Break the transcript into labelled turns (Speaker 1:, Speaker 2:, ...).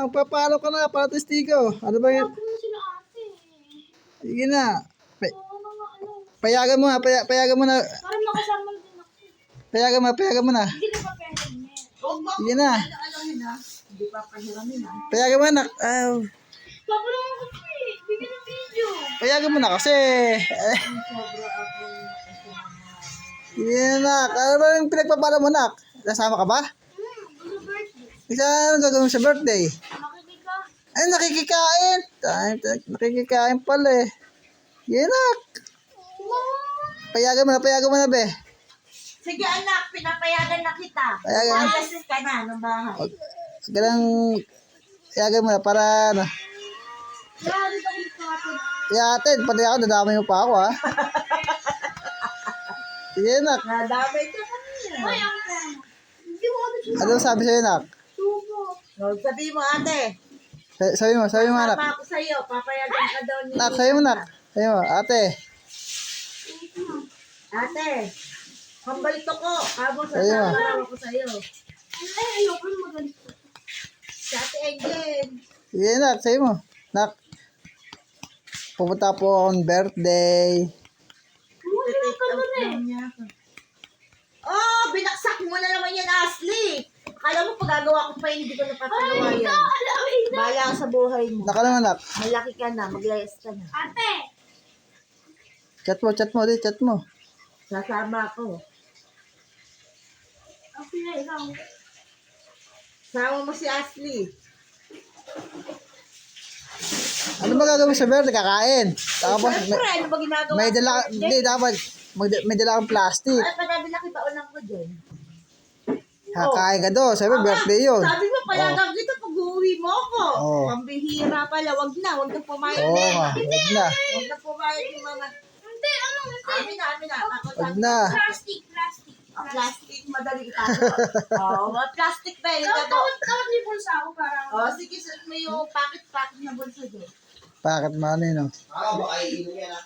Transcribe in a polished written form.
Speaker 1: Papalo ka na para testigo. Ano ba yun?
Speaker 2: Huwag mo sila ate.
Speaker 1: Sige na.
Speaker 2: Oo, mga ano.
Speaker 1: Payagan mo na, payagan mo na.
Speaker 2: Parang makasama din ako.
Speaker 1: Payagan mo na.
Speaker 2: Hindi na pa pwede niya.
Speaker 1: Sige na.
Speaker 3: Hindi pa pahiramin ha.
Speaker 1: Payagan mo na.
Speaker 2: Papa naman kasi. Bigyan ng video.
Speaker 1: Payagan mo na kasi. Sige na. Ano ba yung pinagpapala mo, nak? Nasama ka ba?
Speaker 2: Ano birthday?
Speaker 1: Isa ano gagawin mo sa birthday?
Speaker 2: Makikita.
Speaker 1: Ay, nakikikain. Nakikikain pala eh. Sige nak. Payagan mo na, be.
Speaker 3: Sige anak, pinapayagan na kita.
Speaker 1: Payagan.
Speaker 3: Alas ka na ng bahay.
Speaker 1: Ganang, payagan mo na para, ano.
Speaker 2: Grabe ka ulit sa atin.
Speaker 1: Yatin, pati ako, nadamay mo pa ako, ha. Sige nak.
Speaker 3: Nadamay ka kanina.
Speaker 2: Ay, ang pera. Hindi mo ako siya.
Speaker 1: Ano sabi sa'yo, nak?
Speaker 2: Subo.
Speaker 3: Sabi mo ate.
Speaker 1: Sabi mo, anak.
Speaker 3: Tama ako sa'yo, papayagan ka daw ni...
Speaker 1: Nak, sabi mo, nak. Sabi mo, ate.
Speaker 3: Ate, kambalito ko. Kamo sa
Speaker 1: Ayun.
Speaker 3: tama ko sa'yo.
Speaker 2: Ay, ayoko yung magalit.
Speaker 3: Si Ate Engel.
Speaker 1: Sige, nak, sabi mo. Nak, pupunta po akong birthday.
Speaker 2: Hindi ka doon eh.
Speaker 3: Oh, binaksak mo na naman yan, Ashley. Akala mo pagagawa ko pa yun, hindi ko napapagawa yan.
Speaker 2: Alawin na.
Speaker 3: Bahala ka sa buhay mo.
Speaker 1: Naka naman, nak.
Speaker 3: Malaki ka na, maglayas ka na.
Speaker 2: Ate.
Speaker 1: Chat mo.
Speaker 3: Sasama ako.
Speaker 2: Okay na, ikaw.
Speaker 3: Sama mo si Ashley.
Speaker 1: Ano ba gagawin sa birthday? Kakain. Tapos,
Speaker 3: Siyempre, ano ba ginagawa?
Speaker 1: may dala, hindi, dapat, may dala kang plastic.
Speaker 3: Ay, panabi na kita ulang ko dyan.
Speaker 1: Kakain ka doon. Sabi, birthday yun.
Speaker 3: Sabi mo, payagan kita pag uuwi mo ako.
Speaker 1: Oo.
Speaker 3: Pambihira pala, wag na pumayag.
Speaker 1: Oo nga, wag na.
Speaker 3: Wag na pumayag yung mga...
Speaker 2: Hindi, ano?
Speaker 3: Amin na. Ako
Speaker 1: Wag na.
Speaker 2: Plastic.
Speaker 3: Plastic, madali itago. Oo, mga plastic ba yun?
Speaker 2: Tawag ni Bulsa ako para.
Speaker 3: Oo, sige, suot mo yung packet na bulsa doon.
Speaker 1: Bakit man yun, no?
Speaker 4: Baka iinom yan ah.